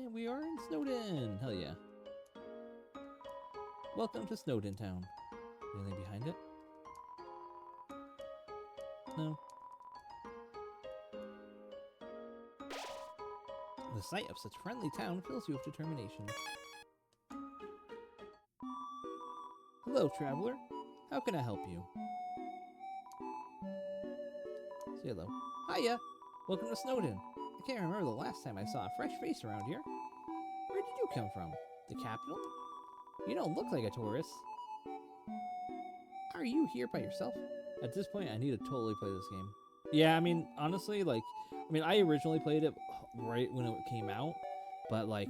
And we are in Snowdin! Hell yeah. Welcome to Snowdin Town. Anything behind it? No. The sight of such friendly town fills you with determination. Hello, traveler. How can I help you? Say hello. Hiya! Welcome to Snowdin. I can't remember the last time I saw a fresh face around here. Where did you come from? The capital? You don't look like a tourist. Are you here by yourself? At this point, I need to totally play this game. Yeah, I mean, honestly, like, I originally played it right when it came out, but, like,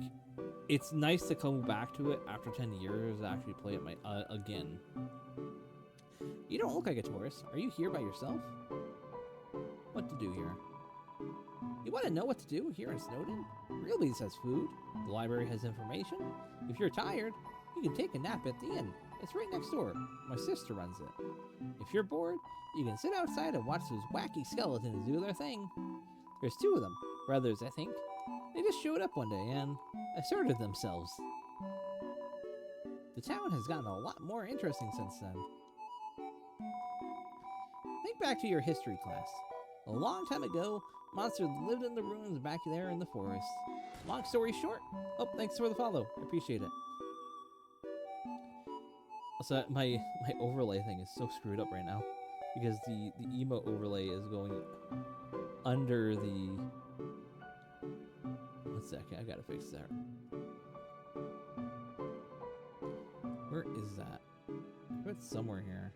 it's nice to come back to it after 10 years and actually play it again. You don't look like a tourist. Are you here by yourself? What to do here? You want to know what to do here in Snowdin? Realbeats has food. The library has information. If you're tired, you can take a nap at the inn. It's right next door. My sister runs it. If you're bored, you can sit outside and watch those wacky skeletons do their thing. There's 2 of them. Brothers, I think. They just showed up one day and asserted themselves. The town has gotten a lot more interesting since then. Think back to your history class. A long time ago, monsters lived in the ruins back there in the forest. Long story short. Oh, thanks for the follow. I appreciate it. Also, my overlay thing is so screwed up right now because the emote overlay is going under the. One second, I gotta fix that. Where is that? It's somewhere here.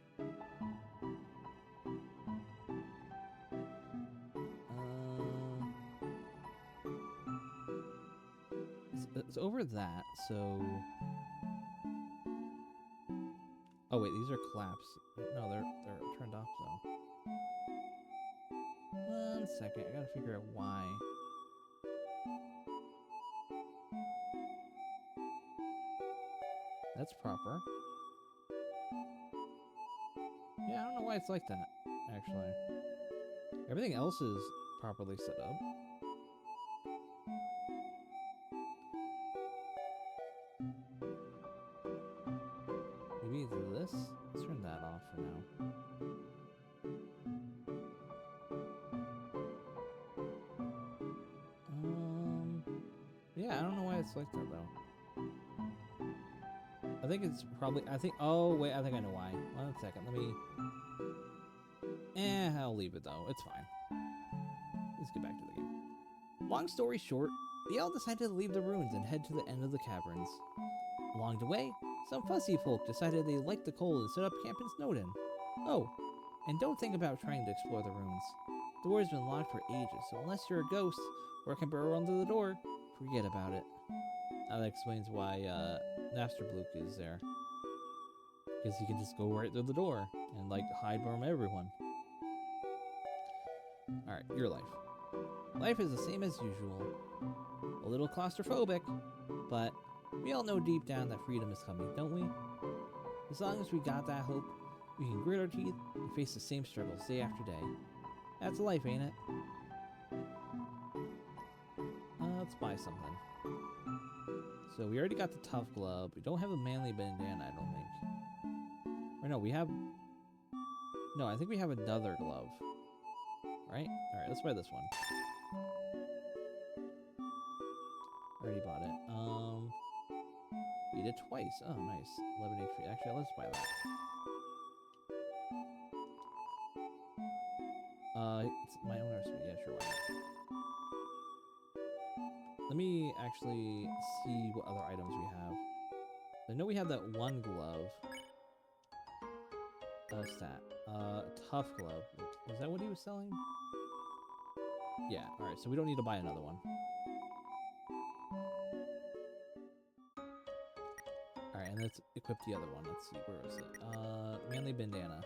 It's over that, so... Oh wait, these are claps. No, they're turned off though. 1 second, I gotta figure out why. That's proper. Yeah, I don't know why it's like that, actually. Everything else is properly set up. Maybe it's this? Let's turn that off for now. Yeah, I don't know why it's like that though. I think it's probably, oh wait, I think I know why. 1 second, let me, I'll leave it though, it's fine. Let's get back to the game. Long story short, they all decided to leave the ruins and head to the end of the caverns. Along the way, some fussy folk decided they liked the cold and set up camp in Snowdin. Oh, and don't think about trying to explore the ruins. The door's been locked for ages, so unless you're a ghost or can burrow under the door, forget about it. That explains why Napster Blook is there. Because he can just go right through the door and like hide from everyone. Alright, your life. Life is the same as usual. A little claustrophobic, but we all know deep down that freedom is coming, don't we? As long as we got that hope, we can grit our teeth and face the same struggles day after day. That's life, ain't it? Let's buy something. So we already got the tough glove. We don't have a manly bandana, I don't think. Or no, we have... No, I think we have another glove. Right? Alright, let's buy this one. Already bought it. Eat it twice. Oh, nice. 11 HP. Actually, let's buy that. It's my own recipe. Yeah, sure. Why not? Let me actually see what other items we have. I know we have that one glove. Stat. Tough glove. Was that what he was selling? Yeah, alright, so we don't need to buy another one. Alright, and let's equip the other one. Let's see, where is it? Manly bandana.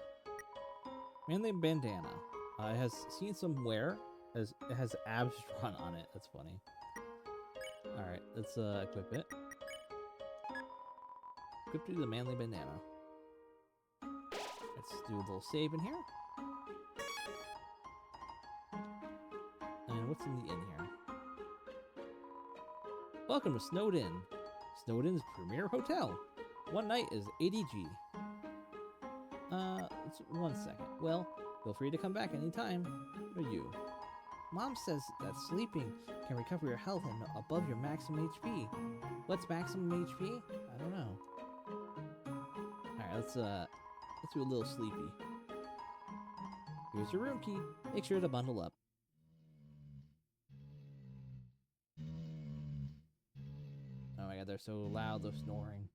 Manly bandana. It has seen some wear. It has abs drawn on it. That's funny. Alright, let's equip it. Equip to the manly bandana. Let's do a little save in here. And what's in the inn here? Welcome to Snowdin, Snowdin's premier hotel. One night is 80G. It's 1 second. Well, feel free to come back anytime. What are you? Mom says that sleeping can recover your health and above your maximum HP. What's maximum HP? I don't know. Alright, let's do a little sleepy. Here's your room key. Make sure to bundle up. Oh my god, they're so loud, they're snoring.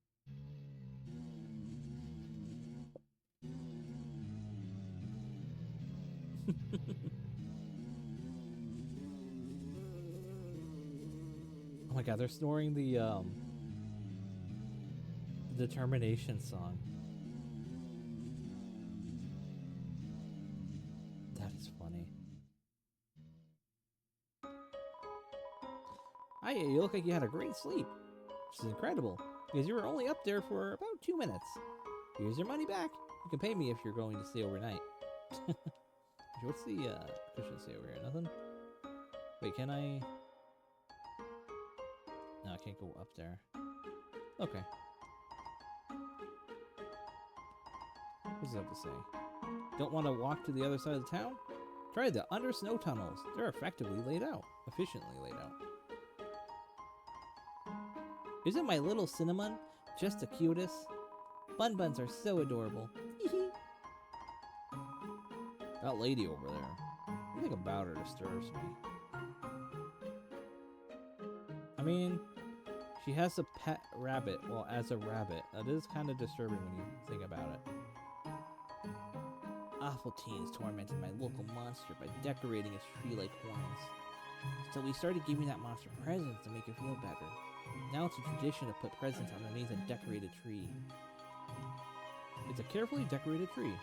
Oh my god, they're snoring the determination song. That is funny. Hi, you look like you had a great sleep, which is incredible, because you were only up there for about 2 minutes. Here's your money back. You can pay me if you're going to stay overnight. What's the cushion say over here? Nothing? Wait, can I? No, I can't go up there. Okay. What's it have to say? Don't want to walk to the other side of the town? Try the under snow tunnels. They're effectively laid out. Efficiently laid out. Isn't my little cinnamon just the cutest? Bun buns are so adorable. That lady over there. Nothing about her disturbs me. I mean, she has a pet rabbit. Well, as a rabbit. That is kind of disturbing when you think about it. Awful teens tormented my local monster by decorating its tree like horns. So we started giving that monster presents to make it feel better. Now it's a tradition to put presents underneath a decorated tree. It's a carefully decorated tree.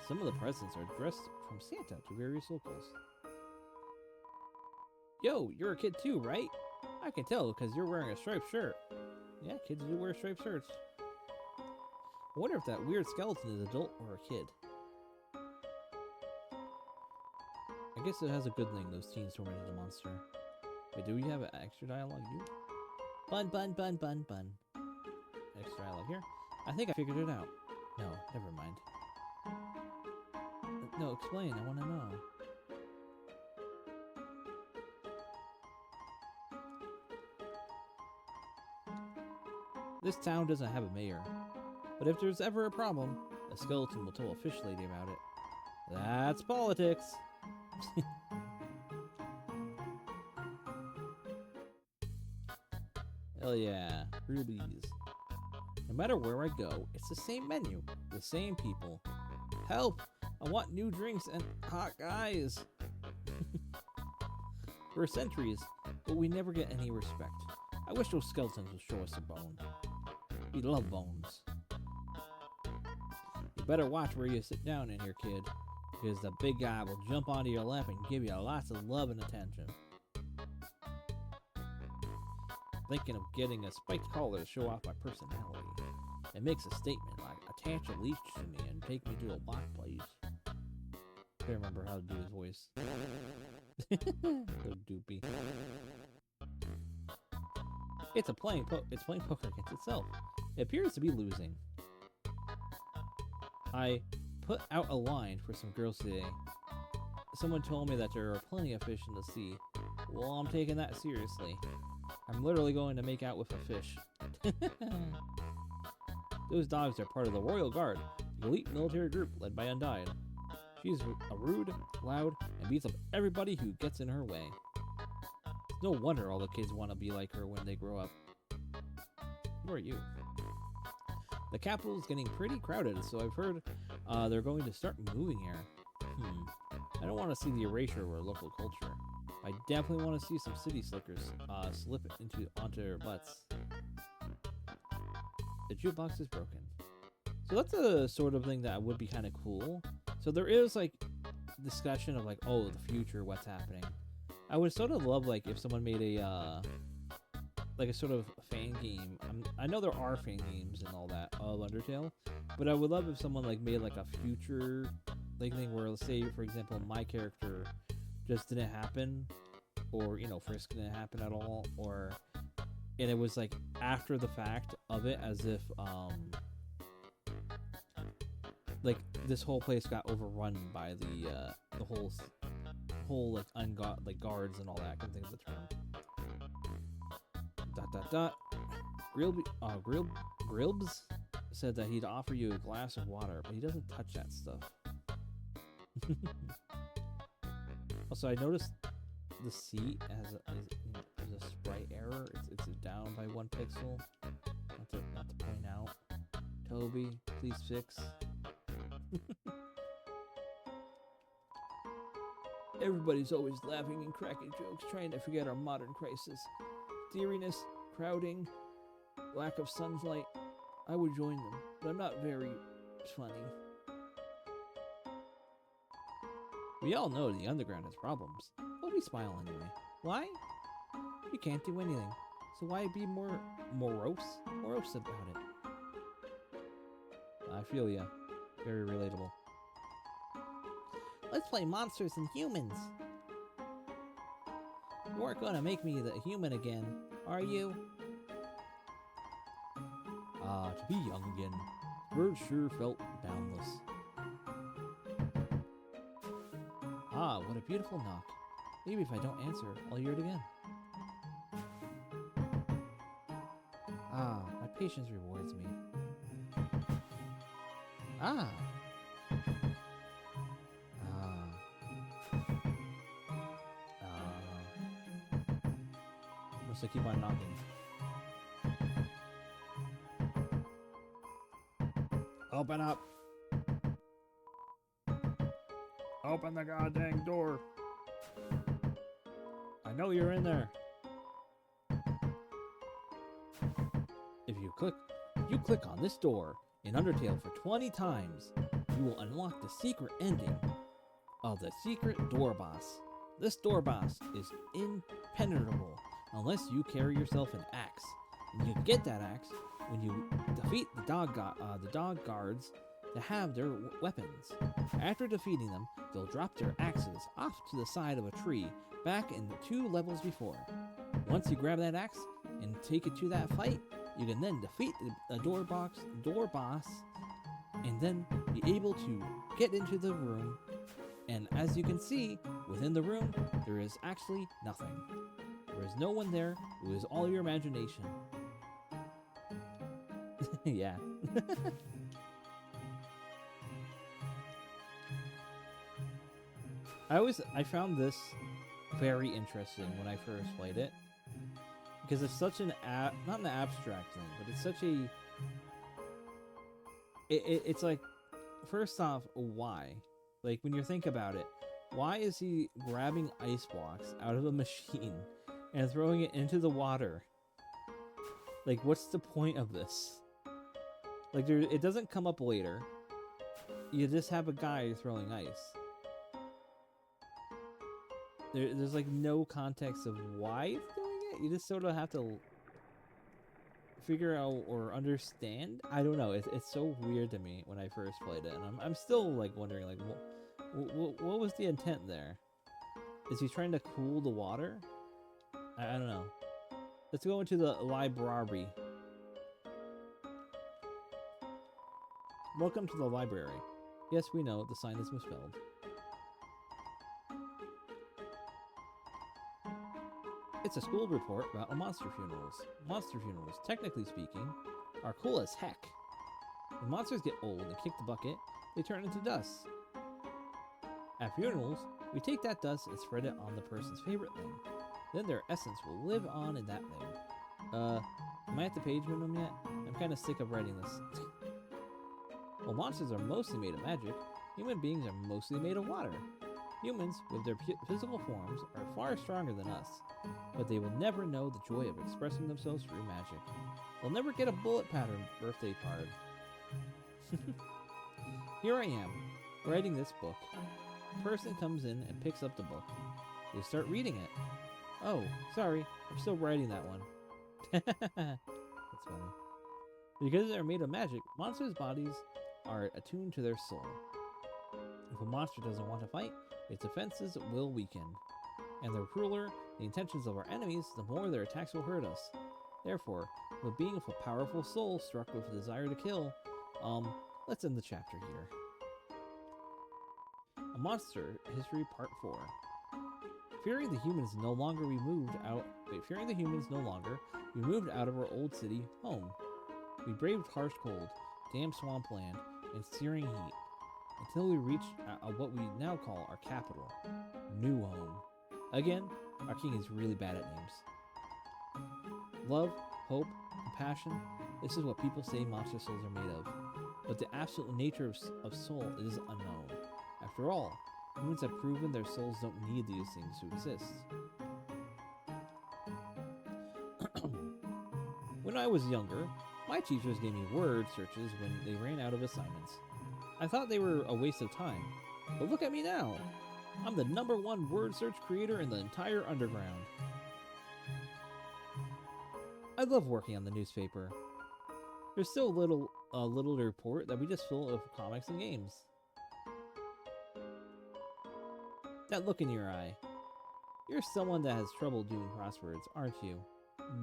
Some of the presents are dressed from Santa to various locals. Yo, you're a kid too, right? I can tell because you're wearing a striped shirt. Yeah, kids do wear striped shirts. I wonder if that weird skeleton is adult or a kid. I guess it has a good thing those teens tormented the monster. Wait, do we have an extra dialogue? You? Bun, bun, bun, bun, bun. Extra dialogue here. I think I figured it out. No, never mind. No, explain. I want to know. This town doesn't have a mayor, but if there's ever a problem, a skeleton will tell a fish lady about it. That's politics. Hell yeah, rubies. No matter where I go, it's the same menu, the same people. Help! I want new drinks and hot guys! For centuries, but we never get any respect. I wish those skeletons would show us a bone. We love bones. You better watch where you sit down in here, kid, because the big guy will jump onto your lap and give you lots of love and attention. Thinking of getting a spiked collar to show off my personality. It makes a statement like, attach a leash to me and take me to a walk, please. I can't remember how to do his voice. So doopy. It's playing poker against itself. It appears to be losing. I put out a line for some girls today. Someone told me that there are plenty of fish in the sea. Well, I'm taking that seriously. I'm literally going to make out with a fish. Those dogs are part of the Royal Guard, the elite military group led by Undyne. She's a rude, loud, and beats up everybody who gets in her way. It's no wonder all the kids want to be like her when they grow up. Who are you? The capital is getting pretty crowded, so I've heard they're going to start moving here. I don't want to see the erasure of our local culture. I definitely want to see some city slickers slip onto their butts. The jukebox is broken. So that's a sort of thing that would be kind of cool. So there is like discussion of like, oh, the future, what's happening. I would sort of love like if someone made a like a sort of fan game. I know there are fan games and all that of Undertale, but I would love if someone like made like a future like thing where, let's say for example, my character just didn't happen, or you know, Frisk didn't happen at all, or and it was like after the fact of it, as if like this whole place got overrun by the whole like guards and all that. I can think of the term. Grilbs said that he'd offer you a glass of water, but he doesn't touch that stuff. Also, I noticed the seat has a sprite error. It's down by 1 pixel. Not to point out. Toby, please fix. Everybody's always laughing and cracking jokes, trying to forget our modern crisis. Deeriness, crowding, lack of sunlight. I would join them, but I'm not very funny. We all know the underground has problems, but we smile anyway. Why? You can't do anything, so why be more morose about it? I feel ya. Very relatable. Let's play monsters and humans. You aren't gonna make me the human again, are you? To be young again. Bird sure felt boundless. Ah, what a beautiful knock. Maybe if I don't answer, I'll hear it again. Ah, my patience rewards me. Ah. Must I keep on knocking? Open up! Open the goddamn door! I know you're in there. If you click on this door in Undertale for 20 times, you will unlock the secret ending of the secret door boss. This door boss is impenetrable unless you carry yourself an axe. And you get that axe when you defeat the dog guards that have their weapons. After defeating them, they'll drop their axes off to the side of a tree back in the 2 levels before. Once you grab that axe and take it to that fight, you can then defeat the door boss, and then be able to get into the room. And as you can see, within the room, there is actually nothing. There is no one there. It was all your imagination. Yeah. I found this very interesting when I first played it, because it's such an not an abstract thing, but it's such a it's like, first off, why? Like, when you think about it, why is he grabbing ice blocks out of a machine and throwing it into the water? Like, what's the point of this? Like, it doesn't come up later. You just have a guy throwing ice. There's like no context of why he's doing it. You just sort of have to figure out or understand. I don't know. It's so weird to me when I first played it, and I'm still like wondering, like, what was the intent there? Is he trying to cool the water? I don't know. Let's go into the library. Welcome to the library. Yes, we know the sign is misspelled. It's a school report about monster funerals. Monster funerals, technically speaking, are cool as heck. When monsters get old and kick the bucket, they turn into dust. At funerals, we take that dust and spread it on the person's favorite thing. Then their essence will live on in that thing. Am I at the page minimum yet? I'm kind of sick of writing this. While monsters are mostly made of magic, human beings are mostly made of water. Humans, with their physical forms, are far stronger than us, but they will never know the joy of expressing themselves through magic. They'll never get a bullet pattern birthday card. Here I am, writing this book. A person comes in and picks up the book. They start reading it. Oh, sorry, I'm still writing that one. That's funny. Because they're made of magic, monsters' bodies are attuned to their soul. If a monster doesn't want to fight, its defenses will weaken. And the crueler the intentions of our enemies, the more their attacks will hurt us. Therefore, if a being with a powerful soul struck with a desire to kill, let's end the chapter here. A Monster History Part 4. Fearing the humans no longer, we moved out of our old city home. We braved harsh cold, damp swampland, and searing heat, until we reached what we now call our capital, New Home. Again, our king is really bad at names. Love, hope, compassion, this is what people say monster souls are made of. But the absolute nature of soul is unknown. After all, humans have proven their souls don't need these things to exist. When I was younger, my teachers gave me word searches when they ran out of assignments. I thought they were a waste of time, but look at me now. I'm the #1 word search creator in the entire underground. I love working on the newspaper. There's still a little to report that we just fill with comics and games. That look in your eye. You're someone that has trouble doing crosswords, aren't you?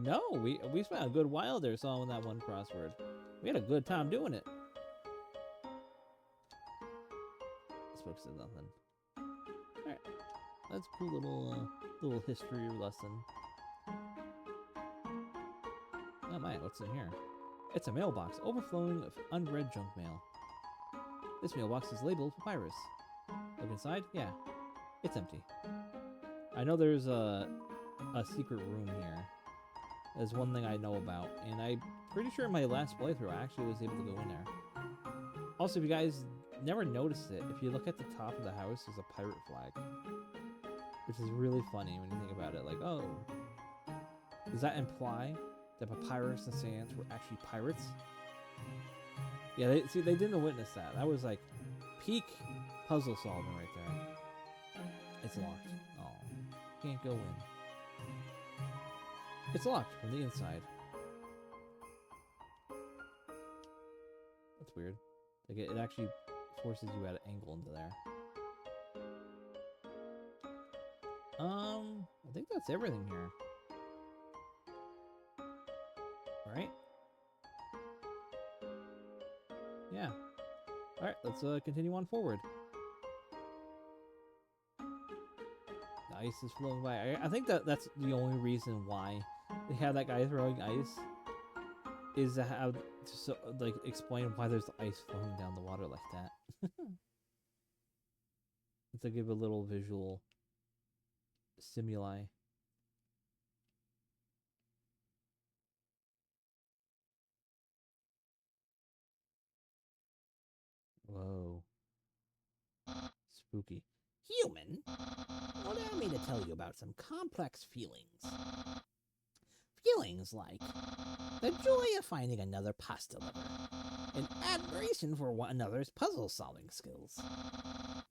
No, we spent a good while there solving that one crossword. We had a good time doing it. This book says nothing. Alright. That's a cool little history lesson. Oh my, what's in here? It's a mailbox overflowing with unread junk mail. This mailbox is labeled Papyrus. Look inside? Yeah. It's empty. I know there's a secret room here. There's one thing I know about, and I'm pretty sure in my last playthrough I actually was able to go in there. Also, if you guys never noticed it, if you look at the top of the house, there's a pirate flag. Which is really funny when you think about it. Like, oh, does that imply that Papyrus and Sans were actually pirates? Yeah, they didn't witness that. That was like peak puzzle solving right there. It's locked. Oh, can't go in. It's locked from the inside. That's weird. Like it actually forces you at an angle into there. I think that's everything here. Alright. Yeah. Alright, let's continue on forward. The ice is flowing by. I think that's the only reason why they have that guy throwing ice is to have to like explain why there's ice flowing down the water like that. To give a little visual stimuli. Whoa. Spooky. Human, allow me to tell you about some complex feelings. Feelings like the joy of finding another pasta lover, and admiration for one another's puzzle-solving skills.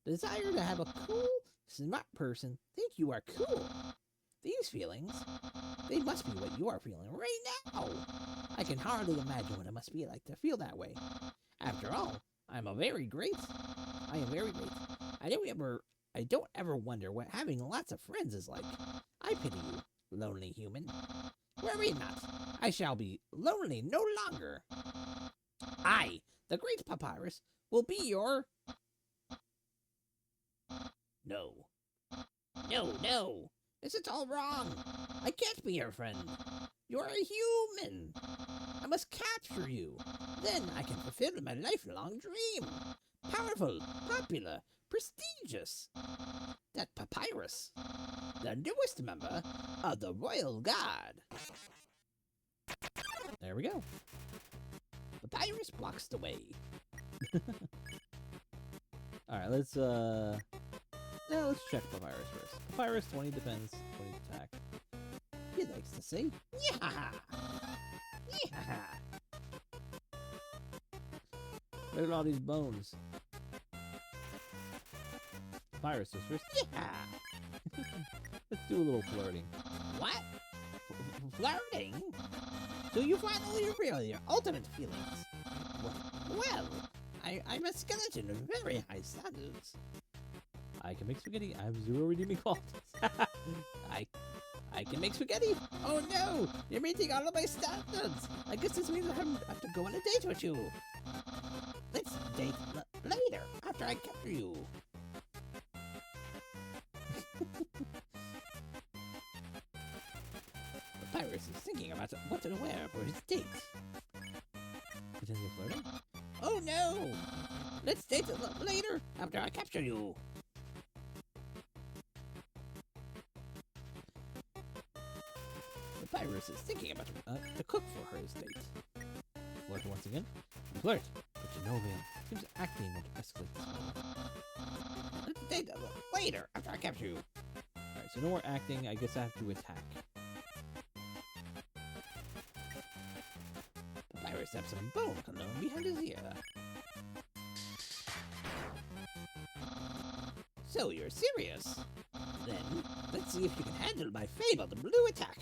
Desire to have a cool, smart person think you are cool. These feelings, they must be what you are feeling right now. I can hardly imagine what it must be like to feel that way. After all, I am very great. I don't ever wonder what having lots of friends is like. I pity you, lonely human. Worry not, I shall be lonely no longer. I, the great Papyrus, will be your... No. No. This is all wrong. I can't be your friend. You're a human. I must capture you. Then I can fulfill my lifelong dream. Powerful, popular, prestigious. That Papyrus, the newest member of the Royal Guard. There we go. Papyrus blocks the way. Alright, let's check Papyrus first. Papyrus 20 defense, 20 attack. He likes to say, yeah! Look at all these bones. Papyrus is first, yeah! Let's do a little flirting. What? Flirting? So you finally reveal your ultimate feelings? Well, I'm a skeleton of very high standards. I can make spaghetti. I have 0 redeeming qualities. I I can make spaghetti. Oh no, you're meeting all of my standards. I guess this means I have to go on a date with you. Let's date later, after I capture you. Papyrus is thinking about what to wear for his date. Continue flirting? Oh no! Let's date later, after I capture you. Papyrus is thinking about to cook for his date. Flirt once again? Flirt! But you know, man, seems acting would escalate this matter. Let's date later, after I capture you. Alright, so no more acting. I guess I have to attack. Papyrus has some bone cologne behind his ear. So you're serious? Then, let's see if you can handle my fabled blue attack.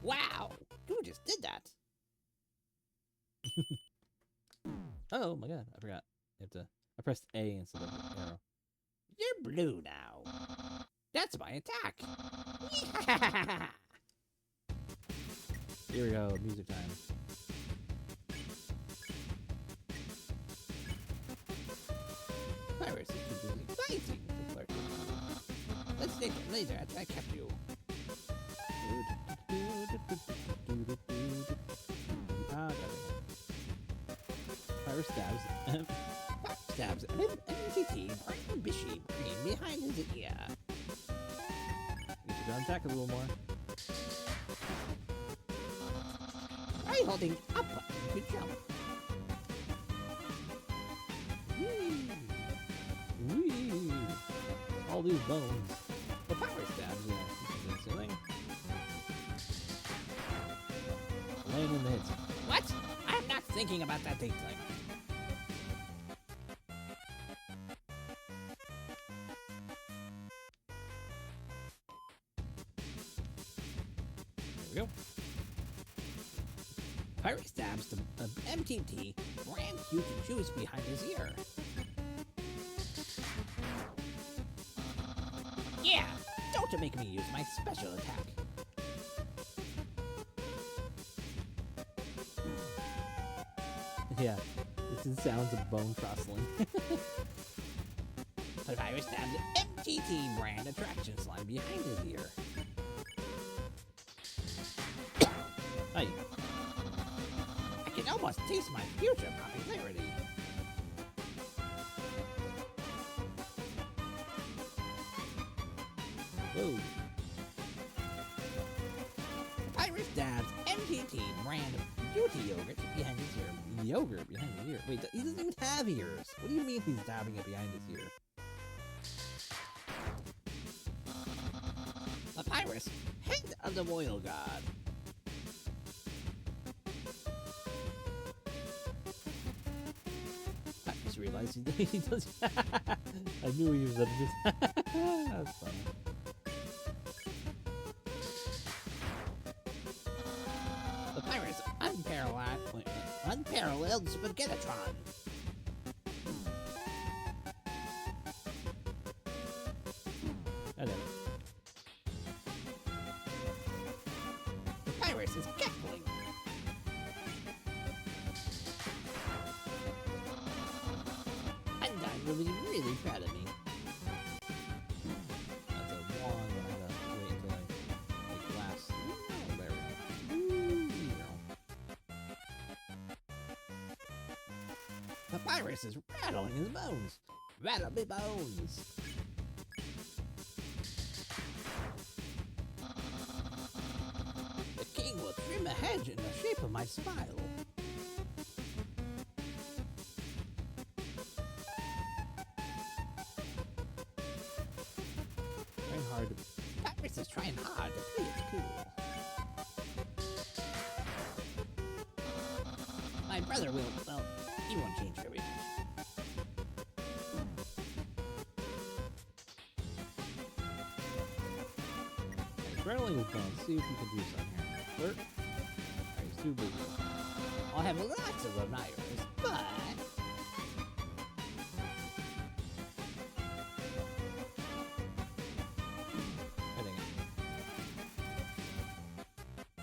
Wow! You just did that. Oh my god, I forgot. You have to. I pressed A instead of arrow. You're blue now. That's my attack. Here we go, music time. Papyrus is too busy fighting to flirt. Let's take it later after I capture you. Papyrus stabs. Stabs an entity bright bishy green behind his ear. You should go attack a little more. Try holding up button to jump. Whee! Whee! All these bones. The power stabs. Yeah, this is insane. Laying in the hits. What? I'm not thinking about that date thing. There we go. Pirate stabs the MTT brand huge juice behind his ear. Yeah! Don't make me use my special attack. Yeah, this is sounds of bone rustling. Papyrus stabs the MTT brand attraction slime behind his ear. Hey, I can almost taste my future popularity. whoa. Papyrus stabs MTT brand beauty yogurt behind his ear. Yogurt behind the ear. Wait, he doesn't even have ears. What do you mean he's dabbing it behind his ear? Papyrus, head of the royal god. I just realized he does. I knew he was up to this. That's funny. Papyrus, unparalleled spaghettitron. I know. Papyrus is cackling. Undyne will be really proud of me. That's a long one. I gotta wait until I like last. Oh, there we go. Papyrus is rattling his bones. Rattle me bones. The king will trim a hedge in the shape of my smile. Trying hard to. Papyrus is trying hard to play it cool. My brother will, well, he won't change very much. Rattling his bones. See if you can do something here. Flirt. Alright, he's too busy. I'll have lots of admirers. but I think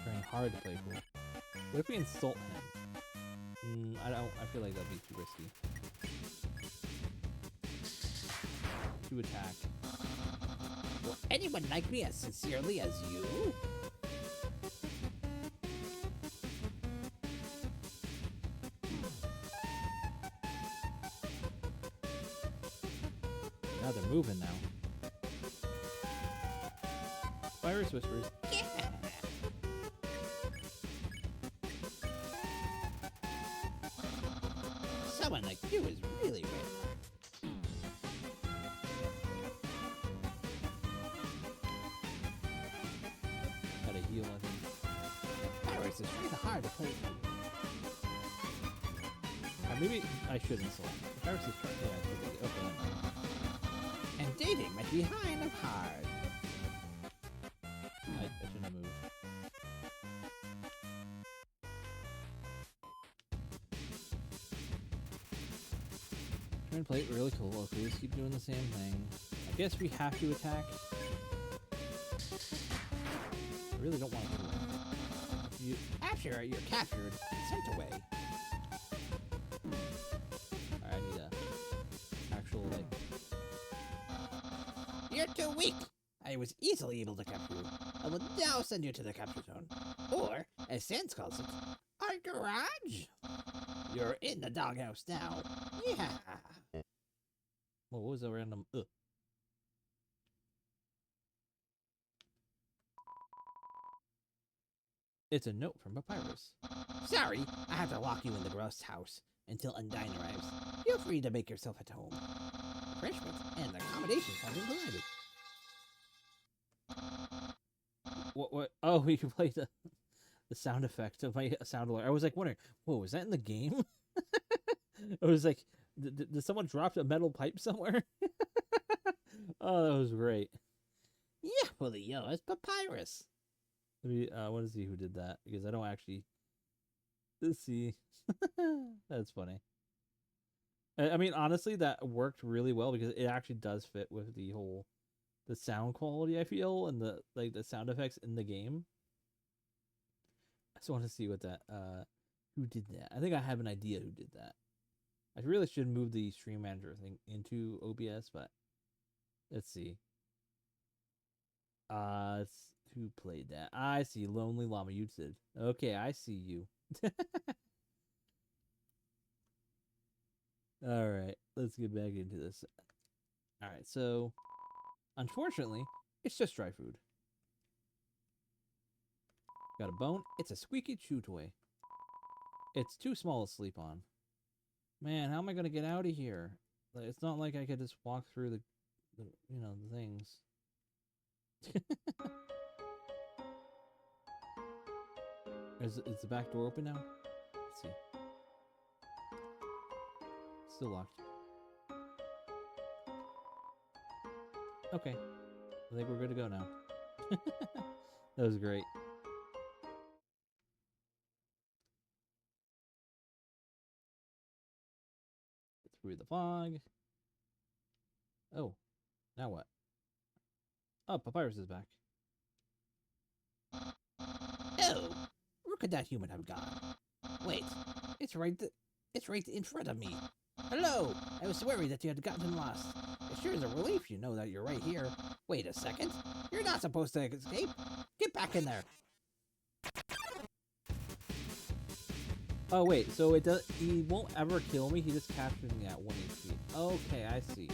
trying hard to play cool. What if we insult him? I don't. I feel like that'd be too risky. To attack. will anyone like me as sincerely as you? Now they're moving now. Virus whispers. Yeah. Someone like you is really rare. Gotta heal, I think. Virus is really hard to play. Maybe I shouldn't select. The virus is trying. Yeah, I should be. Okay, never mind. And dating might be kind of hard. I shouldn't have moved. Trying to play it really cool. Okay, let's keep doing the same thing. I guess we have to attack. I really don't want to do that. You, After you're captured and sent away. I need a actual like. You're too weak. I was easily able to capture you. I will now send you to the capture zone. Or, as Sans calls it, our garage. You're in the doghouse now. Yeah. Well, what was the random? Ugh. It's a note from Papyrus. Sorry, I have to lock you in the gross house until Undyne arrives. Feel free to make yourself at home. Refreshments and accommodations have been provided. What? Oh, we can play the sound effect of my sound alert. I was like wondering, whoa, was that in the game? I was like, did someone drop a metal pipe somewhere? Oh, that was great. Yeah, well, it's Papyrus. Let me, I want to see who did that because I don't actually. Let's see. That's funny. I mean, honestly, that worked really well because it actually does fit with the sound quality, I feel, and the sound effects in the game. I just want to see what that who did that. I think I have an idea who did that. I really should move the stream manager thing into OBS, but let's see. It's who played that? I see. Lonely Llama, you did. Okay, I see you. All right, let's get back into this. All right, so unfortunately, it's just dry food. Got a bone. It's a squeaky chew toy. It's too small to sleep on. Man, how am I gonna get out of here? Like, it's not like I could just walk through the the things. Is the back door open now? Let's see. Still locked. Okay. I think we're good to go now. That was great. Through the fog. Oh. Now what? Oh, Papyrus is back. Oh, where could that human have gone? Wait, it's right in front of me. Hello, I was worried that you had gotten lost. It sure is a relief you know that you're right here. Wait a second, you're not supposed to escape. Get back in there. Oh wait, so it does. He won't ever kill me. He just captures me at 1 HP. Okay, I see.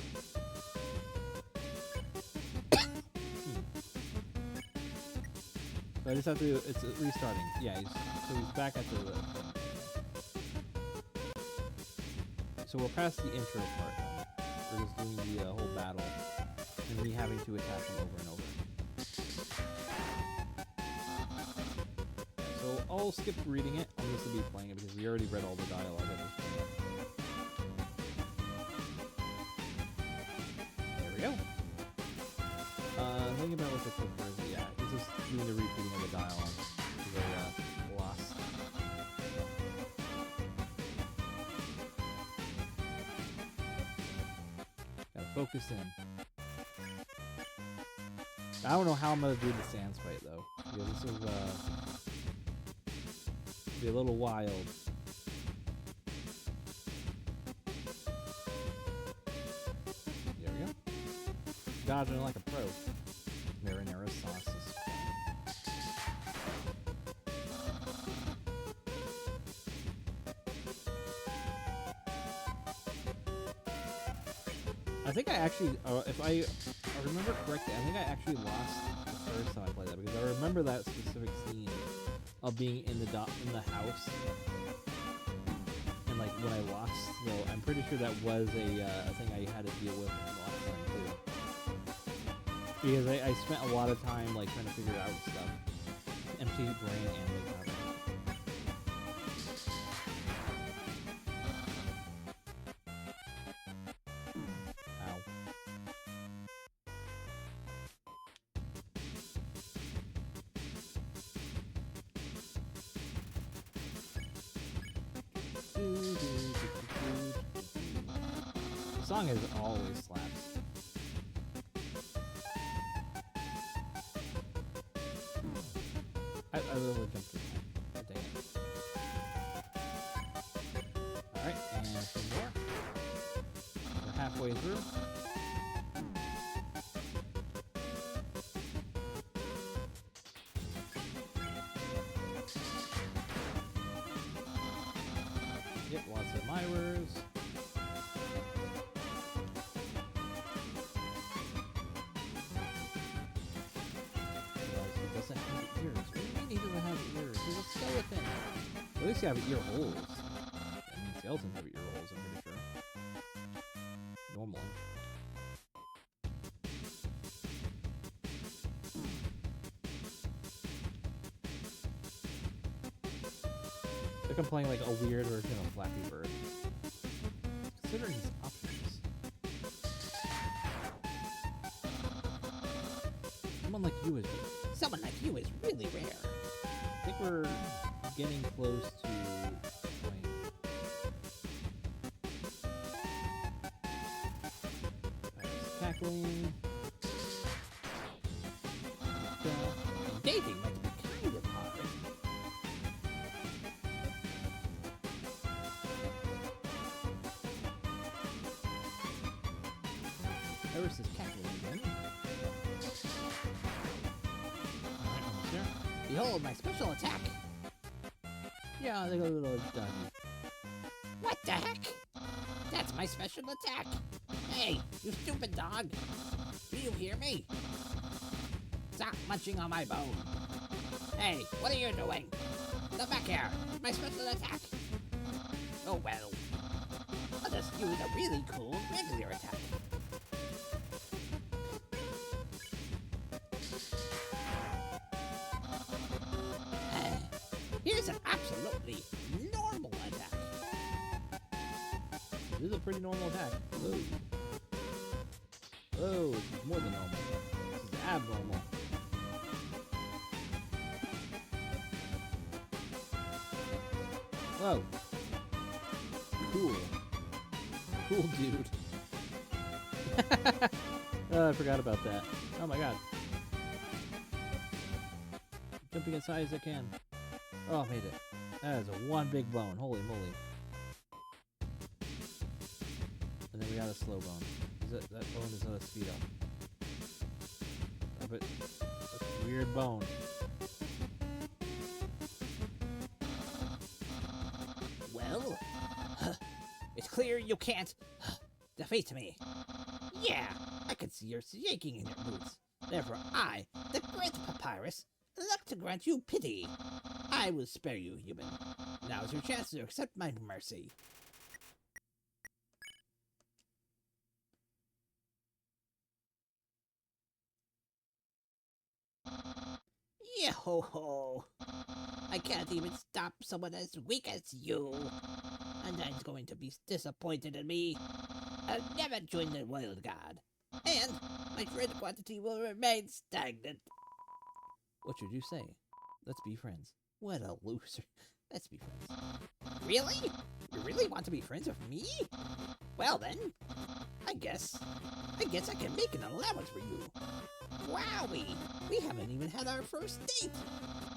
So I just have to. It's restarting. Yeah, so he's back at the. So we're past the intro part now. We're just doing the whole battle and me having to attack him over and over. So I'll skip reading it. I'm just gonna be playing it because we already read all the dialogue at this point. There we go. Think about what the clip is. Yeah, it's just doing the repeating of the dialogue. Very lost. Focus in. I don't know how I'm gonna do the sand sprite though. Yeah, this is be a little wild. There we go. Dodging like a pro. Marinara sauces. I think I actually, if I remember correctly, I think I actually lost the first time I played that because I remember that specific scene of being in the house and like when I lost. So I'm pretty sure that was a thing I had to deal with last time too. Because I spent a lot of time like trying to figure out stuff. Empty brain anime comic. The song is always slaps. I really jumped this time. God dang it. Alright, and some more. We're halfway through. Yep, lots of mirrors. Doesn't have ears. What do you mean he doesn't have ears? He's a skeleton. At least you have ear holes. I mean, skeletons have ear holes, I'm pretty sure. Normally. They're playing like a weird version of Flappy Bird. Considering his options. Someone like you is Really rare. I think we're getting close to point. Cackling. Dating might be kind of hard. Iris is cackling again. Alright, almost there. Behold my special attack. Yeah, they got a little done. What the heck? That's my special attack. Hey, you stupid dog. Do you hear me? Stop munching on my bone. Hey, what are you doing? Come back here. My special attack. Oh well. I'll just use a really cool regular attack. Here's an absolutely normal attack. This is a pretty normal attack. Whoa. Whoa, this is more than normal. This is abnormal. Whoa. Cool. Cool dude. Oh, I forgot about that. Oh my god. Jumping as high as I can. Oh, I made it. That is a one big bone. Holy moly. And then we got a slow bone. That bone is not a speed up. But that's a weird bone. Well, it's clear you can't defeat me. Yeah, I can see you're shaking in your boots. Therefore I, the Great Papyrus, look to grant you pity. I will spare you, human. Now's your chance to accept my mercy. Yo-ho-ho! I can't even stop someone as weak as you. Undyne's going to be disappointed in me. I'll never join the Wild God. And my trade quantity will remain stagnant. What should you say? Let's be friends. What a loser. Let's be friends. Really? You really want to be friends with me? Well then, I guess I guess I can make an allowance for you. Wowie! We haven't even had our first date!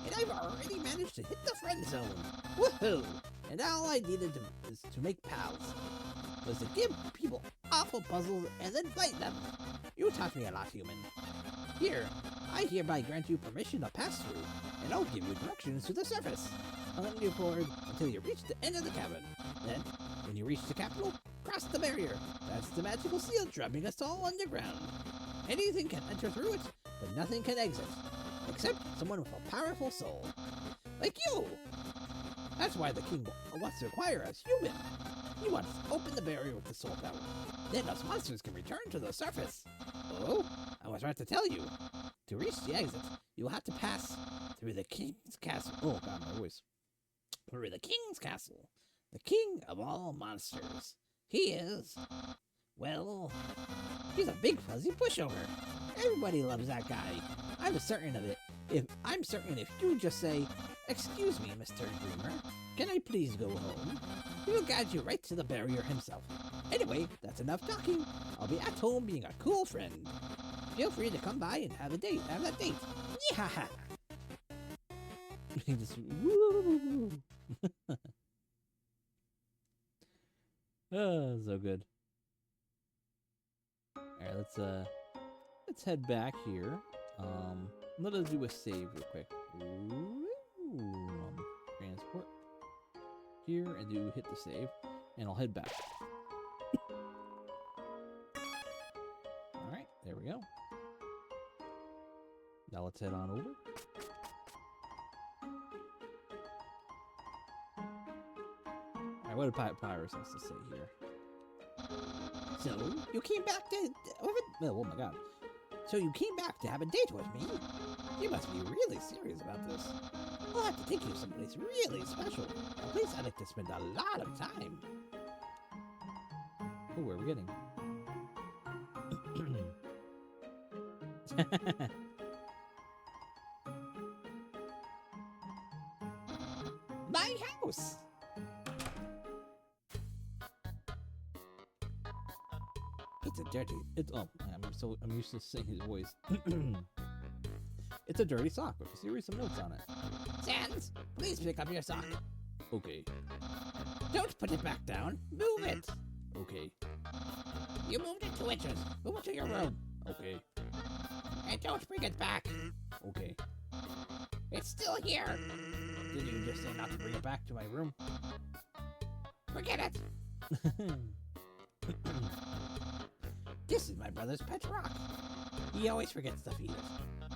And I've already managed to hit the friend zone! Woohoo! And all I needed is to make pals. Was to give people awful puzzles and then fight them. You taught me a lot, human. Here, I hereby grant you permission to pass through, and I'll give you directions to the surface. I'll let you forward until you reach the end of the cavern. Then, when you reach the capital, cross the barrier. That's the magical seal trapping us all underground. Anything can enter through it, but nothing can exit. Except someone with a powerful soul. Like you! That's why the king wants to acquire us human. He wants to open the barrier with the soul power. Then us monsters can return to the surface. Oh, I was right to tell you. To reach the exit, you will have to pass through the king's castle. Oh god, my voice. Through the king's castle. The king of all monsters. He is, well, he's a big fuzzy pushover. Everybody loves that guy. I'm certain of it. I'm certain if you just say, "Excuse me, Mr. Dreamer, can I please go home?" He will guide you right to the barrier himself. Anyway, that's enough talking. I'll be at home being a cool friend. Feel free to come by and have a date. Have that date. Yeah. He just woo. Oh, so good. Alright, let's head back here. Let us do a save real quick. Transport here and hit the save, and I'll head back. Alright, there we go. Now let's head on over. Alright, what did Pyrus has to say here? So, you came back to... Oh my god. So you came back to have a date with me? You must be really serious about this. I'll have to take you someplace really special. A place I'd like to spend a lot of time. Oh, where are we getting? My house! It's a dirty... I'm used to saying his voice. It's a dirty sock with a series of notes on it. Sans, please pick up your sock. Okay. Don't put it back down. Move it. Okay. You moved it 2 inches. Move it to your room. Okay. And don't bring it back. Okay. It's still here. Did you just say not to bring it back to my room? Forget it. This is my brother's pet rock. He always forgets to feed it.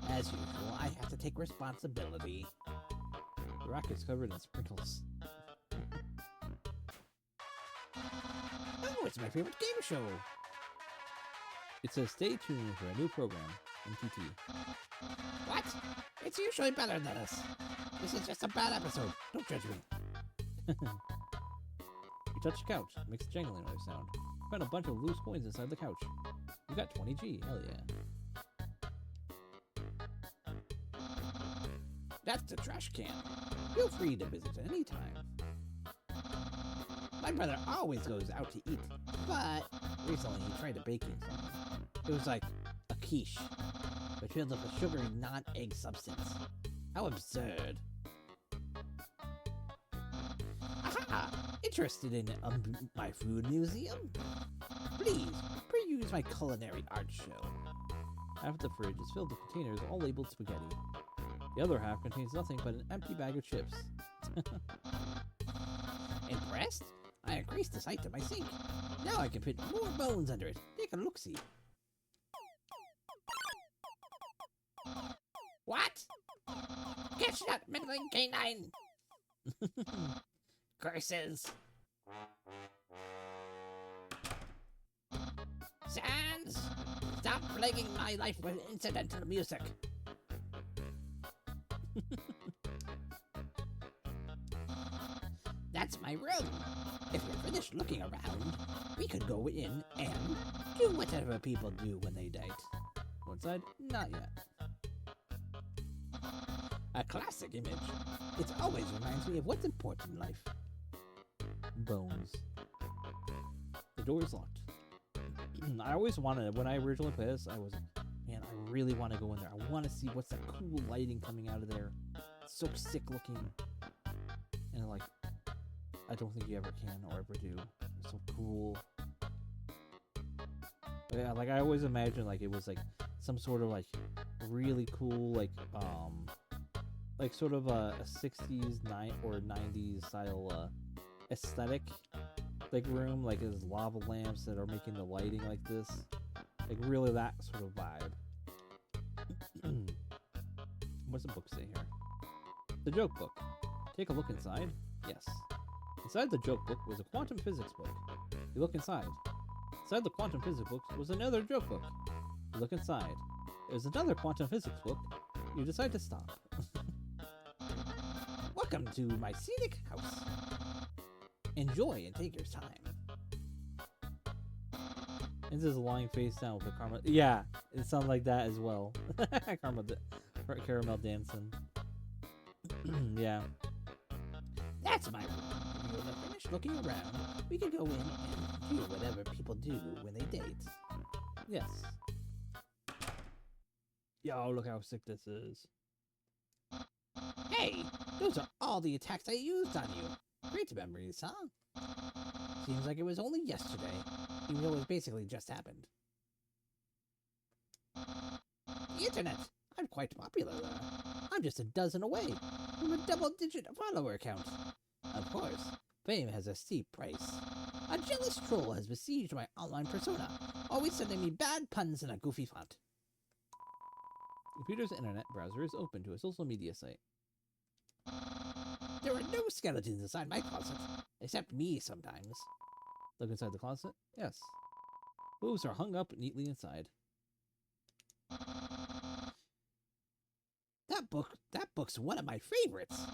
As usual, I have to take responsibility. The rock is covered in sprinkles. Oh, it's my favorite game show. It says stay tuned for a new program, MTT. What? It's usually better than this. This is just a bad episode. Don't judge me. You touch the couch. It makes a jangling noise sound. You found a bunch of loose coins inside the couch. You got 20G. Hell yeah. That's the trash can. Feel free to visit anytime. My brother always goes out to eat, but recently he tried baking something. It was like a quiche, but filled with a sugary non-egg substance. How absurd. Aha! Interested in my food museum? Please, peruse my culinary art show. Half of the fridge is filled with containers all labeled spaghetti. The other half contains nothing but an empty bag of chips. Impressed? I increased the height of my sink. Now I can fit more bones under it. Take a look-see. What? Catch that meddling canine! Curses! Sans! Stop plaguing my life with incidental music! That's my room. If you're finished looking around, we could go in and do whatever people do when they date. Go inside? Not yet. A classic image. It always reminds me of what's important in life. Bones. The door is locked. I always wanted, when I originally played this, I was, man, I really want to go in there. I want to see what's that cool lighting coming out of there. It's so sick looking. And like, I don't think you ever can or ever do. It's so cool. But yeah, like I always imagined like it was like some sort of like really cool like sort of a 60s or 90s style aesthetic like room, like there's lava lamps that are making the lighting like this, like really that sort of vibe. What's the book say here? The joke book. Take a look inside. Yes. Inside the joke book was a quantum physics book. You look inside. Inside the quantum physics book was another joke book. You look inside. There's another quantum physics book. You decide to stop. Welcome to my scenic house. Enjoy and take your time. This is lying face down with the caramel. Yeah, it sounds like that as well. Caramel dancing. Yeah. That's my room. When you're finished looking around, we can go in and do whatever people do when they date. Yes. Yo, look how sick this is. Hey, those are all the attacks I used on you. Great memories, huh? Seems like it was only yesterday, even though it basically just happened. The internet. I'm quite popular there. I'm just a dozen away from a double-digit follower count. Of course, fame has a steep price. A jealous troll has besieged my online persona, always sending me bad puns in a goofy font. Computer's internet browser is open to a social media site. There are no skeletons inside my closet, except me sometimes. Look inside the closet? Yes. Hooves are hung up neatly inside. That book's one of my favorites.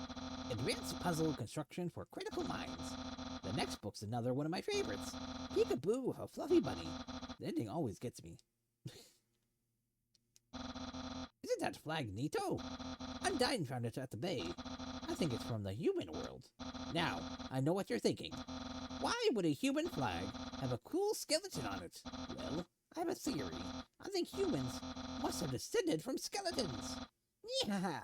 Advanced Puzzle Construction for Critical Minds. The next book's another one of my favorites. Peekaboo with a fluffy bunny. The ending always gets me. Isn't that flag neato? Undyne found it at the bay. I think it's from the human world. Now, I know what you're thinking. Why would a human flag have a cool skeleton on it? Well, I have a theory. I think humans must have descended from skeletons. Yeah.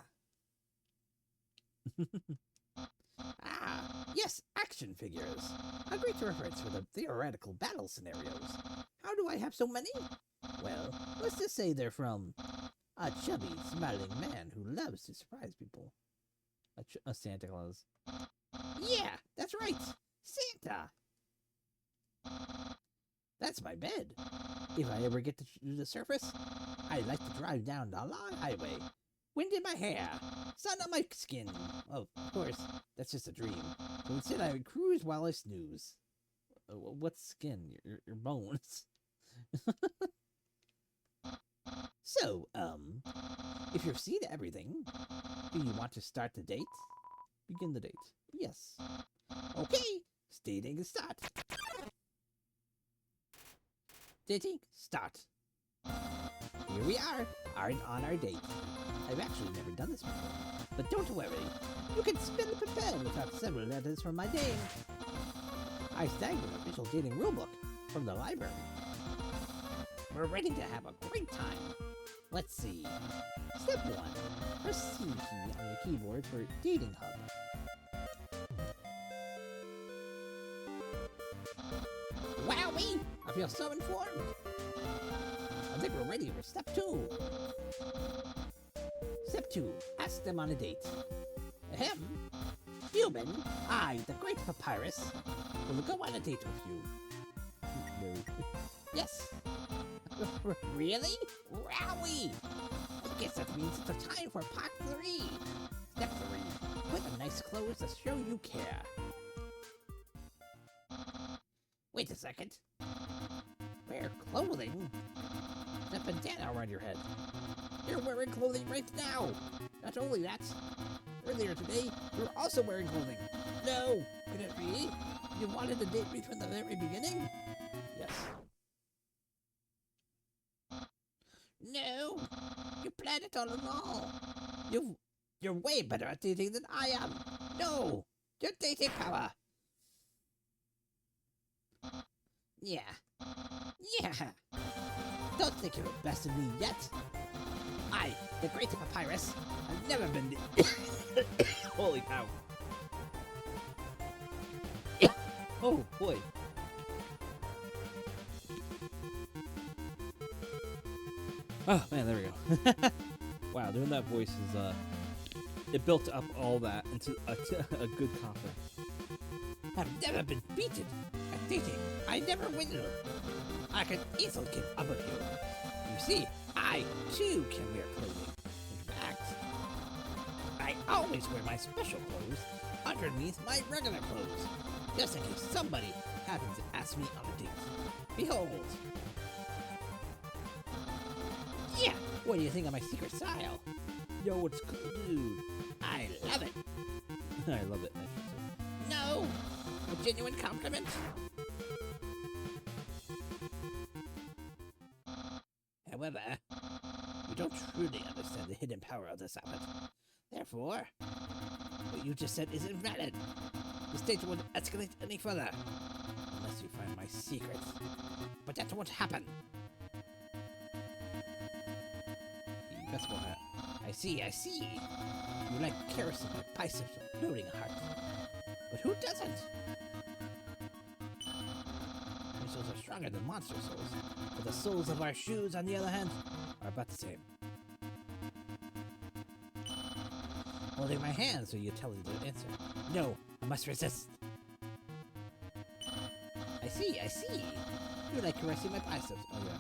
Yes, action figures. A great reference for the theoretical battle scenarios. How do I have so many? Well, let's just say they're from a chubby, smiling man who loves to surprise people. A Santa Claus. Yeah, that's right. Santa. That's my bed. If I ever get to the surface, I'd like to drive down the long highway. Wind in my hair, sun on my skin. Oh, of course, that's just a dream. So instead I would cruise while I snooze. What skin? Your bones. So, if you've seen everything, do you want to start the date? Begin the date. Yes. Okay, dating start. Dating start. Here we are on our date. I've actually never done this before, but don't worry. You can spin up a pen without several letters from my name. I snagged an official dating rulebook from the library. We're ready to have a great time. Let's see. Step 1. Press C key on your keyboard for Dating Hub. Wowee! I feel so informed. I think we're ready for step 2. Step 2. Ask them on a date. Ahem. Human, I, the great papyrus, will go on a date with you. No. Yes. Really? Wowie! I guess that means it's time for part 3. Step 3. Put on nice clothes to show you care. Wait a second. Wear clothing? The bandana around your head. You're wearing clothing right now. Not only that, earlier today, you were also wearing clothing. No! Could it be? You wanted to date me from the very beginning? Yes. No! You planned it all along! You're way better at dating than I am! No! Your dating power! Yeah. Yeah! Don't think you're the best of me yet. I, the great papyrus, have never been... Holy cow. Oh, boy. Oh, man, there we go. Wow, doing that voice is, it built up all that into a good confidence. I've never been beaten at dating. I never win. I can easily keep up with you. You see, I, too, can wear clothing. In fact, I always wear my special clothes underneath my regular clothes, just in case somebody happens to ask me on a date. Behold. Yeah, what do you think of my secret style? Yo, it's cool, dude. I love it. I love it, I should say. No, a genuine compliment. However, you don't truly understand the hidden power of this outfit. Therefore, what you just said is invalid. The stage won't escalate any further unless you find my secrets. But that won't happen. Basketball hat. I see. You like kerosene with biceps floating a heart. But who doesn't? My souls are stronger than monster souls, but the souls of our shoes, on the other hand, are about the same. Holding my hand so you tell me the answer. No, I must resist. I see. You like caressing my biceps. Oh yeah.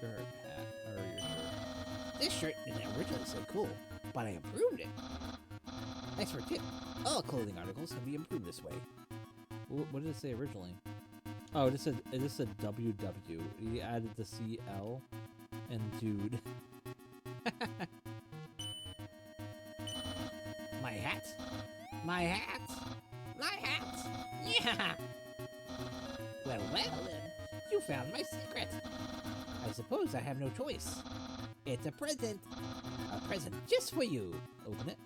Your hat, or your shirt. This shirt didn't originally say cool, but I improved it. Thanks for a tip. All clothing articles can be improved this way. What did it say originally? Oh, it just said WW. He added the CL and dude. My hat? My hat? My hat! Yeah! Well, then. You found my secret. I suppose I have no choice. It's a present. A present just for you. Open it.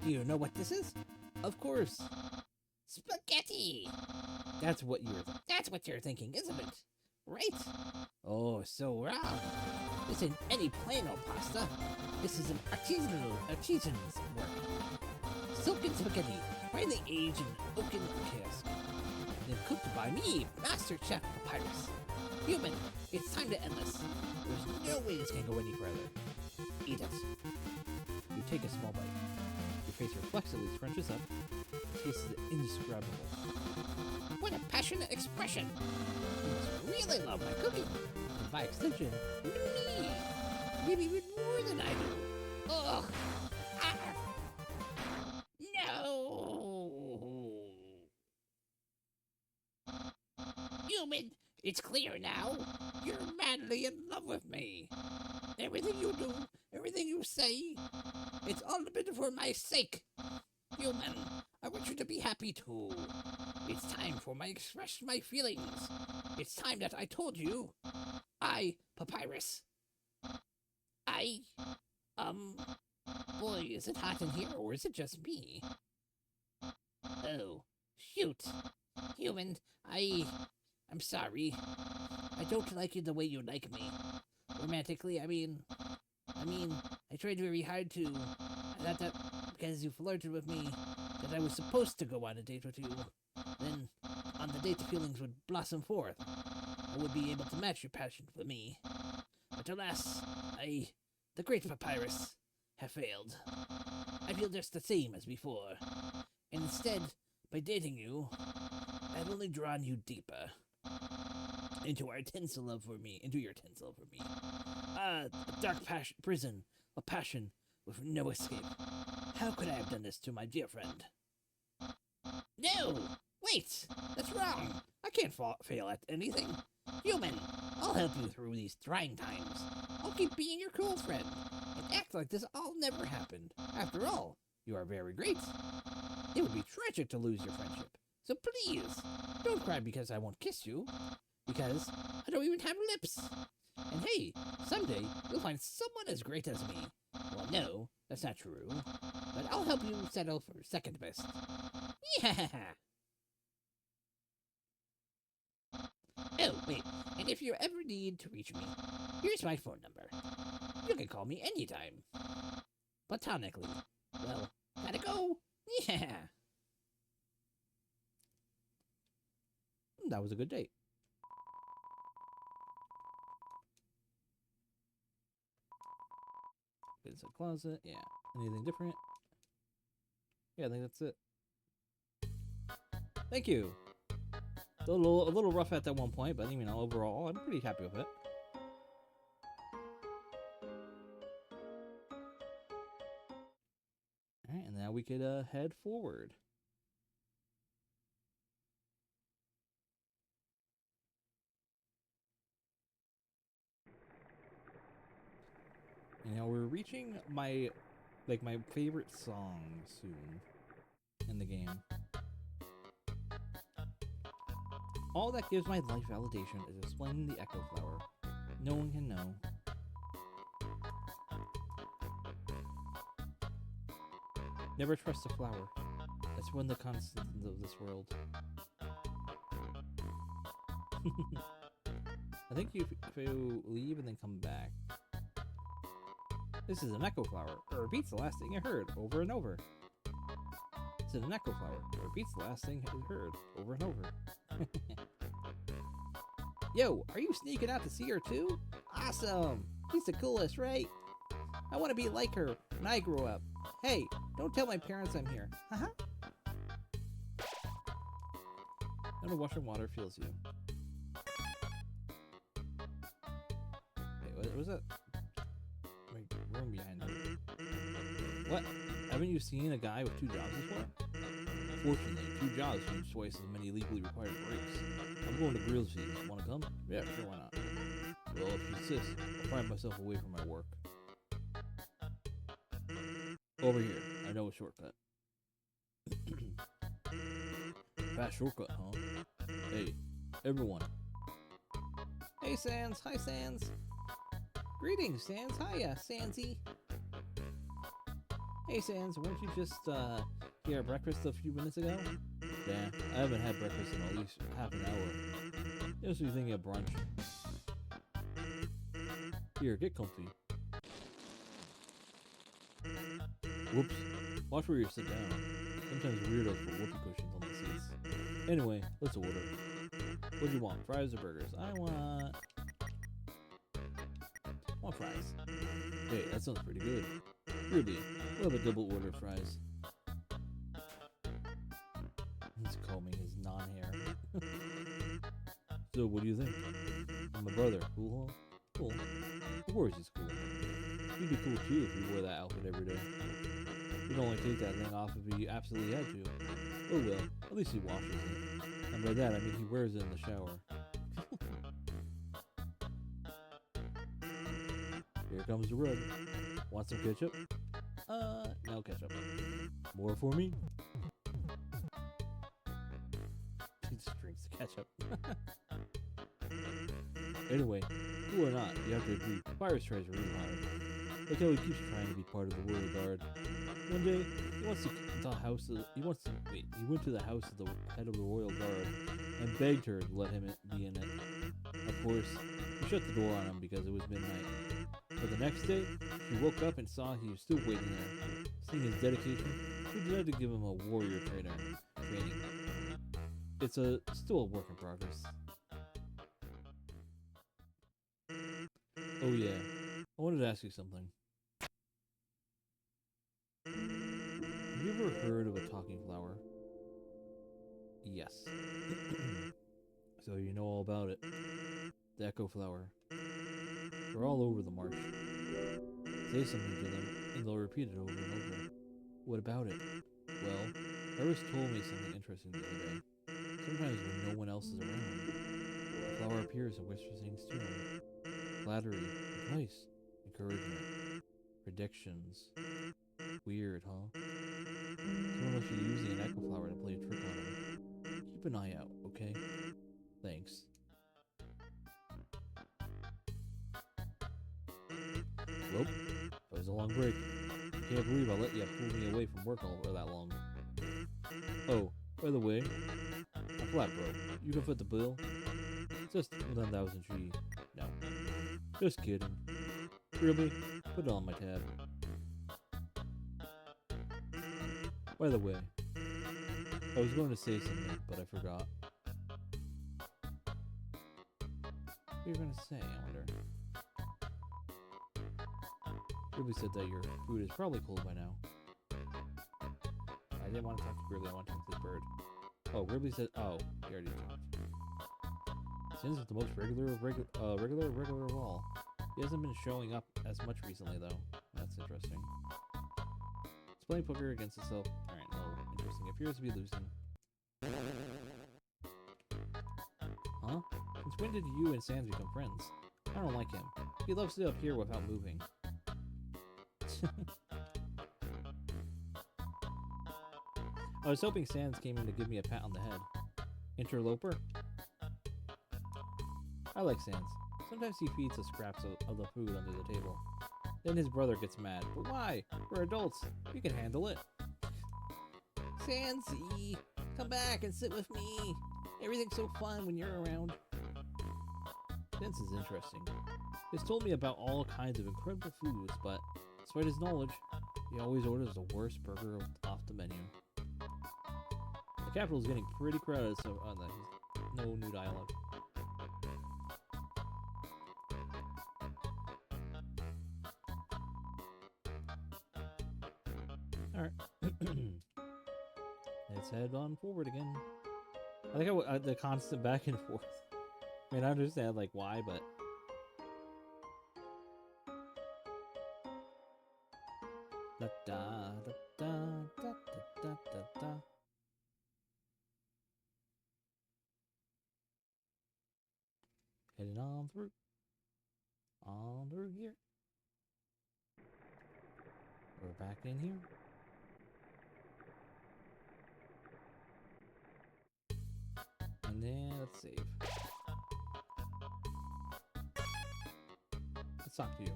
Do you know what this is? Of course. Spaghetti! That's what you're thinking, isn't it? Right? Oh, so wrong. This isn't any plain old pasta. This is an artisan's work. Silken spaghetti, finely aged in oaken cask. Then cooked by me, Master Chef Papyrus. Human, it's time to end this. There's no way this can go any further. Eat it. You take a small bite. Your face reflexively scrunches up. It tastes indescribable. What a passionate expression! You must really love my cooking. And by extension, me. Maybe even more than I do. Ugh! Ah. No! Human, it's clear now. You're madly in love with me. Everything you do, everything you say, it's all been for my sake. Human, I want you to be happy too. It's time for me to express my feelings. It's time that I told you. I, Papyrus. Boy, is it hot in here, or is it just me? Oh, shoot. Human, I'm sorry. I don't like you the way you like me. Romantically, I mean, I tried very hard to. I thought that because you flirted with me, that I was supposed to go on a date with you. Then, on the date, the feelings would blossom forth. I would be able to match your passion for me. But alas, the great Papyrus, have failed. I feel just the same as before. And instead, by dating you, I've only drawn you deeper. Into your intense love for me. A dark prison, a passion with no escape. How could I have done this to my dear friend? No! Wait! That's wrong! I can't fail at anything. Human, I'll help you through these trying times. I'll keep being your cool friend, and act like this all never happened. After all, you are very great. It would be tragic to lose your friendship. So please, don't cry because I won't kiss you. Because I don't even have lips. And hey, someday you'll find someone as great as me. Well, no, that's not true. But I'll help you settle for second best. Yeah! Wait, and if you ever need to reach me, here's my phone number. You can call me anytime. Platonically. Well, gotta go. Yeah. That was a good date. It's a closet. Yeah. Anything different? Yeah, I think that's it. Thank you. A little rough at that one point, but you know, overall, I'm pretty happy with it. All right, and now we could head forward. You know, we're reaching my favorite song soon in the game. All that gives my life validation is explaining the Echo Flower. No one can know. Never trust a flower. That's one of the constants of this world. I think if you leave and then come back. This is an Echo Flower. It repeats the last thing you heard over and over. This is an Echo Flower. It repeats the last thing you heard over and over. Yo, are you sneaking out to see her too? Awesome! She's the coolest, right? I want to be like her when I grow up. Hey, don't tell my parents I'm here. Haha. How to wash and water feels you. Wait, what was that? Wait, room behind me. What? Haven't you seen a guy with 2 jobs before? Fortunately, 2 jobs means twice as many legally required breaks. I'm going to Grills Fees. Wanna come? Yeah, sure, why not? Well, if you insist, I'll find myself away from my work. Over here. I know a shortcut. Fast shortcut, huh? Hey, everyone. Hey, Sans. Hi, Sans. Greetings, Sans. Hiya, Sansy. Hey, Sans. Weren't you just here at breakfast a few minutes ago? Yeah, I haven't had breakfast in at least half an hour. Just be thinking of brunch. Here, get comfy. Whoops. Watch where you sit down. Sometimes weirdos put whoopee cushions on the seats. Anyway, let's order. What do you want? Fries or burgers? I want fries. Hey, that sounds pretty good. Really, we'll have a double order of fries. He's combing his non-hair. So, what do you think? I'm a brother. Cool, huh? Cool. Of course he's cool. He'd be cool too if he wore that outfit every day. He'd only take that thing off if he absolutely had to. Oh well, at least he washes it. And by that I mean he wears it in the shower. Here comes the rug. Want some ketchup? No ketchup. More for me? He just drinks the ketchup. Anyway, cool or not, you have to agree, Virus tries really hard. Like how he keeps trying to be part of the Royal Guard. One day, he went to the house of the head of the Royal Guard and begged her to let him be in it. Of course, he shut the door on him because it was midnight. But the next day, he woke up and saw he was still waiting there. Seeing his dedication, he decided to give him a warrior training. It's still a work in progress. Oh yeah, I wanted to ask you something. Have you ever heard of a talking flower? Yes. So you know all about it. The Echo Flower. They're all over the marsh. Say something to them, and they'll repeat it over and over. What about it? Well, Iris told me something interesting the other day. Sometimes when no one else is around, the flower appears and whispers things to him. Flattery, advice, encouragement, predictions. Weird, huh? Someone must be using an Echo Flower to play a trick on him. Keep an eye out, okay? Thanks. Well, that was a long break. I can't believe I let you pull me away from work all for that long. Oh, by the way, I'm flat broke. You can foot the bill? Just 1,000 G. No. Just kidding. Really? Put it on my tab. By the way, I was going to say something, but I forgot. What were you going to say, I wonder? Ruby said that your food is probably cold by now. I didn't want to talk to Ruby, I want to talk to this bird. Oh, Ruby said, oh, he already talked. Since it's the most regular of all. He hasn't been showing up as much recently, though. That's interesting. He's playing poker against himself. Alright, no, interesting. It appears to be losing. Huh? Since when did you and Sans become friends? I don't like him. He loves to sit up here without moving. I was hoping Sans came in to give me a pat on the head. Interloper? I like Sans. Sometimes he feeds us scraps of the food under the table. Then his brother gets mad. But why? We're adults. We can handle it. Sansy, come back and sit with me. Everything's so fun when you're around. Sans is interesting. He's told me about all kinds of incredible foods, but despite his knowledge, he always orders the worst burger off the menu. The capital is getting pretty crowded, so no new dialogue. Alright. Let's head on forward again. I think the constant back and forth. I mean, I understand like why, but da da da da da da da da. Heading on through here. We're back in here. And then let's save. Let's talk to you.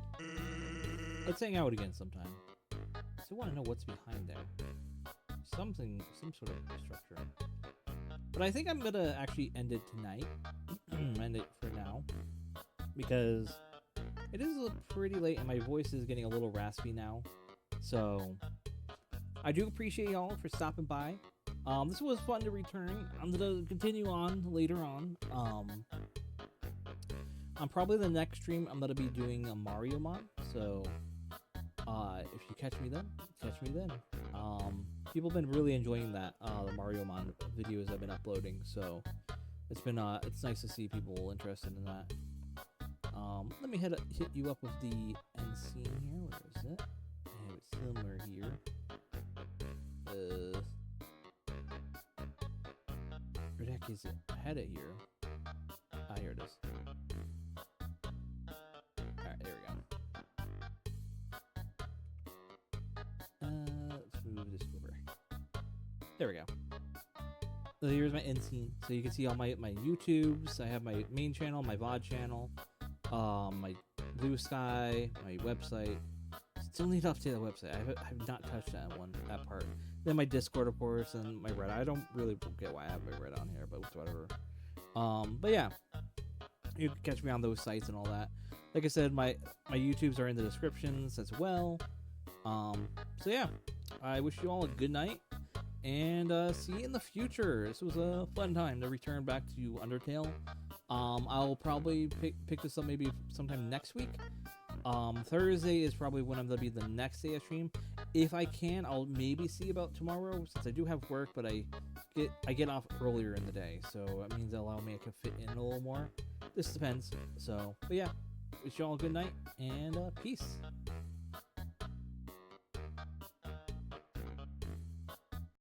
Let's hang out again sometime. So I want to know what's behind there. Some sort of structure. But I think I'm gonna actually end it tonight. End it for now. Because it is pretty late and my voice is getting a little raspy now. So I do appreciate y'all for stopping by. This was fun to return. I'm gonna continue on later on. On probably the next stream, I'm gonna be doing a Mario mod. So, if you catch me then, catch me then. People have been really enjoying that the Mario mod videos I've been uploading. So, it's been it's nice to see people interested in that. Let me hit you up with the end scene here. Where is it? I have it somewhere here. Where the heck is it? I had it here. Ah, here it is. Alright, there we go. Let's move this over. There we go. So here's my end scene. So you can see all my YouTubes. I have my main channel, my VOD channel, my Blue Sky, my website. Still need to update the website. I have not touched that part. Then my Discord, of course, and my Reddit. I don't really get why I have my Reddit on here, but whatever. But yeah, you can catch me on those sites and all that. Like I said, my YouTubes are in the descriptions as well. So yeah, I wish you all a good night, and see you in the future. This was a fun time to return back to Undertale. I'll probably pick this up maybe sometime next week. Thursday is probably when I'm gonna be the next day of stream. If I can, I'll maybe see about tomorrow, since I do have work, but I get off earlier in the day, so that means it'll allow me to fit in a little more. This depends. So, but yeah, wish you all a good night and peace.